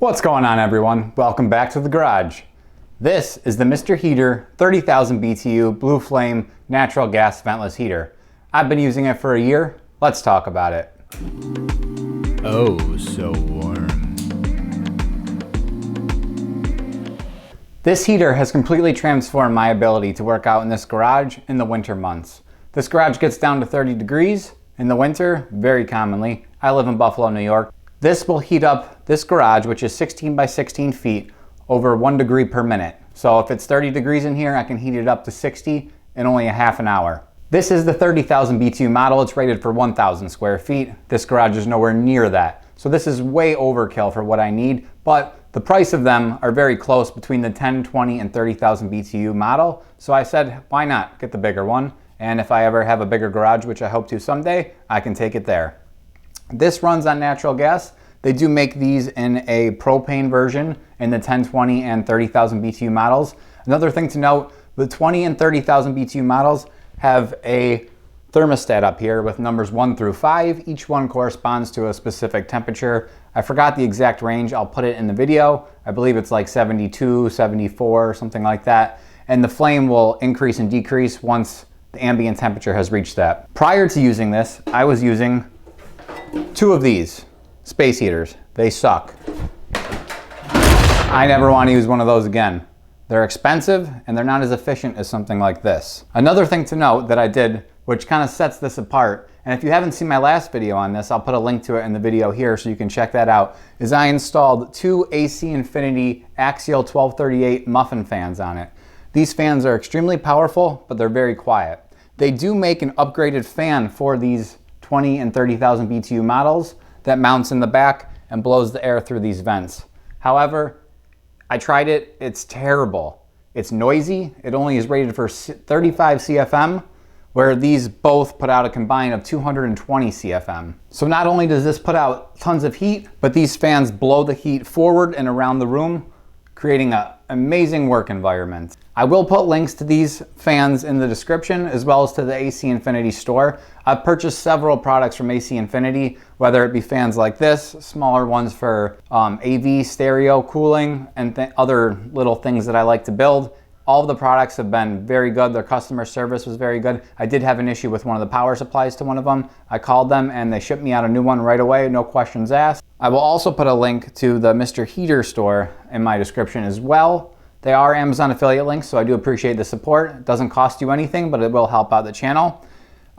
What's going on, everyone? Welcome back to the garage. This is the Mr. Heater 30,000 BTU Blue Flame natural gas ventless heater. I've been using it for a year. Let's talk about it. Oh, so warm. This heater has completely transformed my ability to work out in this garage in the winter months. This garage gets down to 30 degrees in the winter, very commonly. I live in Buffalo, New York. This will heat up this garage, which is 16 by 16 feet, over 1 degree per minute. So if it's 30 degrees in here, I can heat it up to 60 in only a half an hour. This is the 30,000 BTU model. It's rated for 1,000 square feet. This garage is nowhere near that. So this is way overkill for what I need, but the price of them are very close between the 10, 20, and 30,000 BTU model. So I said, why not get the bigger one? And if I ever have a bigger garage, which I hope to someday, I can take it there. This runs on natural gas. They do make these in a propane version in the 10, 20, and 30,000 BTU models. Another thing to note, the 20 and 30,000 BTU models have a thermostat up here with numbers 1 through 5. Each one corresponds to a specific temperature. I forgot the exact range. I'll put it in the video. I believe it's like 72, 74, something like that. And the flame will increase and decrease once the ambient temperature has reached that. Prior to using this, I was using 2 of these space heaters. They suck. I never want to use one of those again. They're expensive and they're not as efficient as something like this. Another thing to note that I did, which kind of sets this apart, and if you haven't seen my last video on this, I'll put a link to it in the video here so you can check that out, is I installed 2 AC Infinity Axial 1238 muffin fans on it. These fans are extremely powerful, but they're very quiet. They do make an upgraded fan for these 20 and 30,000 BTU models that mounts in the back and blows the air through these vents. However, I tried it, it's terrible. It's noisy, it only is rated for 35 CFM, where these both put out a combined of 220 CFM. So not only does this put out tons of heat, but these fans blow the heat forward and around the room, creating an amazing work environment. I will put links to these fans in the description as well as to the AC Infinity store. I've purchased several products from AC Infinity, whether it be fans like this, smaller ones for AV stereo cooling, and other little things that I like to build. All of the products have been very good. Their customer service was very good. I did have an issue with one of the power supplies to one of them. I called them and they shipped me out a new one right away, no questions asked. I will also put a link to the Mr. Heater store in my description as well. They are Amazon affiliate links, so I do appreciate the support. It doesn't cost you anything, but it will help out the channel.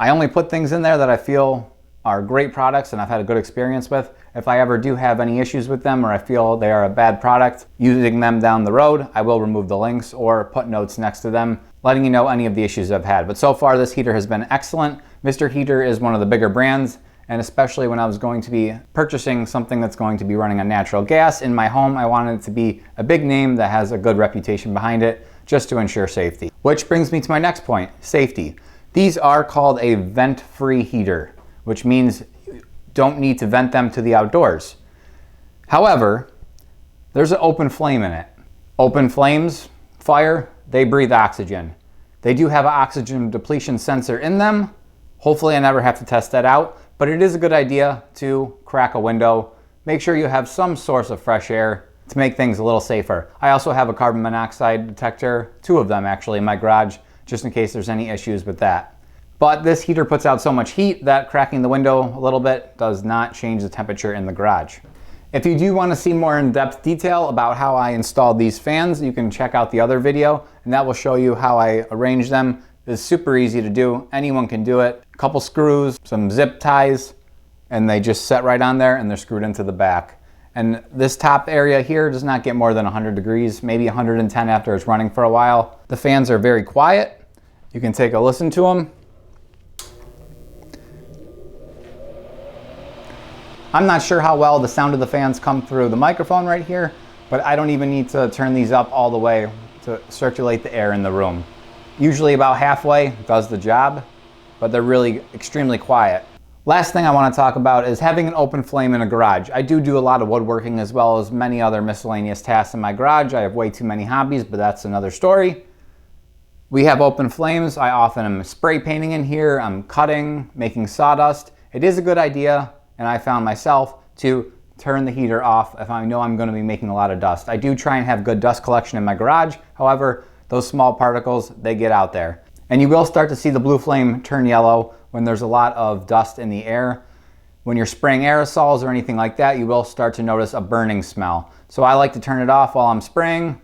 I only put things in there that I feel are great products and I've had a good experience with. If I ever do have any issues with them or I feel they are a bad product, using them down the road, I will remove the links or put notes next to them, letting you know any of the issues I've had. But so far, this heater has been excellent. Mr. Heater is one of the bigger brands, and especially when I was going to be purchasing something that's going to be running on natural gas in my home, I wanted it to be a big name that has a good reputation behind it, just to ensure safety. Which brings me to my next point, safety. These are called a vent-free heater, which means you don't need to vent them to the outdoors. However, there's an open flame in it. Open flames, fire, they breathe oxygen. They do have an oxygen depletion sensor in them. Hopefully I never have to test that out, but it is a good idea to crack a window. Make sure you have some source of fresh air to make things a little safer. I also have a carbon monoxide detector, 2 of them actually in my garage, just in case there's any issues with that. But this heater puts out so much heat that cracking the window a little bit does not change the temperature in the garage. If you do want to see more in-depth detail about how I installed these fans, you can check out the other video, and that will show you how I arrange them. It's super easy to do. Anyone can do it. A couple screws, some zip ties, and they just set right on there and they're screwed into the back. And this top area here does not get more than 100 degrees, maybe 110 after it's running for a while. The fans are very quiet. You can take a listen to them. I'm not sure how well the sound of the fans come through the microphone right here, but I don't even need to turn these up all the way to circulate the air in the room. Usually about halfway does the job, but they're really extremely quiet. Last thing I want to talk about is having an open flame in a garage. I do a lot of woodworking as well as many other miscellaneous tasks in my garage. I have way too many hobbies, but that's another story. We have open flames. I often am spray painting in here. I'm cutting, making sawdust. It is a good idea, and I found myself, to turn the heater off if I know I'm going to be making a lot of dust. I do try and have good dust collection in my garage. However, those small particles, they get out there. And you will start to see the blue flame turn yellow when there's a lot of dust in the air. When you're spraying aerosols or anything like that, you will start to notice a burning smell. So I like to turn it off while I'm spraying.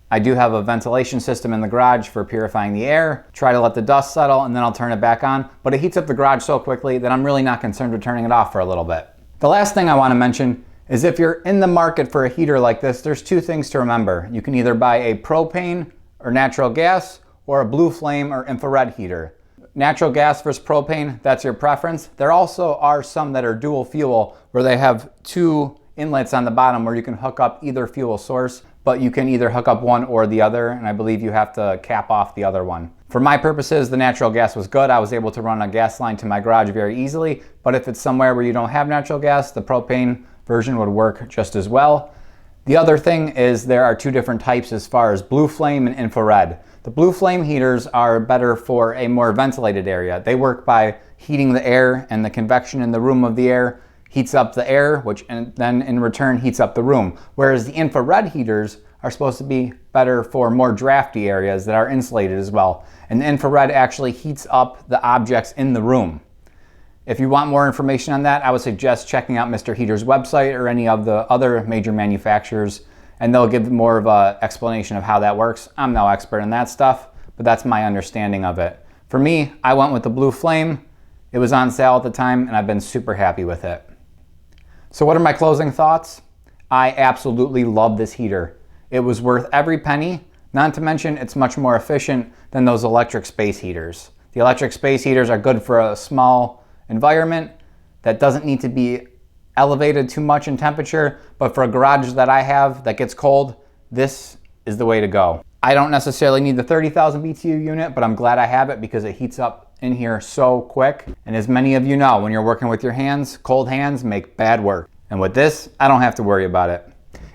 I do have a ventilation system in the garage for purifying the air. Try to let the dust settle and then I'll turn it back on. But it heats up the garage so quickly that I'm really not concerned with turning it off for a little bit. The last thing I want to mention is if you're in the market for a heater like this, there's two things to remember. You can either buy a propane or natural gas or a blue flame or infrared heater. Natural gas versus propane, that's your preference. There also are some that are dual fuel where they have two inlets on the bottom where you can hook up either fuel source, but you can either hook up one or the other, and I believe you have to cap off the other one. For my purposes, the natural gas was good. I was able to run a gas line to my garage very easily, but if it's somewhere where you don't have natural gas, the propane version would work just as well. The other thing is there are two different types as far as blue flame and infrared. The blue flame heaters are better for a more ventilated area. They work by heating the air, and the convection in the room of the air heats up the air, which then in return heats up the room. Whereas the infrared heaters are supposed to be better for more drafty areas that are insulated as well. And the infrared actually heats up the objects in the room. If you want more information on that, I would suggest checking out Mr. Heater's website or any of the other major manufacturers, and they'll give more of an explanation of how that works. I'm no expert in that stuff, but that's my understanding of it. For me, I went with the blue flame. It was on sale at the time, and I've been super happy with it. So what are my closing thoughts? I absolutely love this heater. It was worth every penny, not to mention it's much more efficient than those electric space heaters. The electric space heaters are good for a small environment that doesn't need to be elevated too much in temperature, but for a garage that I have that gets cold, this is the way to go. I don't necessarily need the 30,000 BTU unit, but I'm glad I have it because it heats up in here so quick. And as many of you know, when you're working with your hands, cold hands make bad work. And with this, I don't have to worry about it.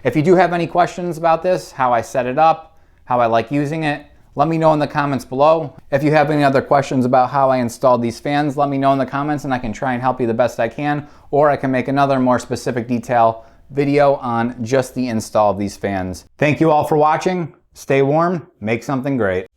If you do have any questions about this, how I set it up, how I like using it, let me know in the comments below. If you have any other questions about how I installed these fans, let me know in the comments and I can try and help you the best I can, or I can make another more specific detail video on just the install of these fans. Thank you all for watching. Stay warm, make something great.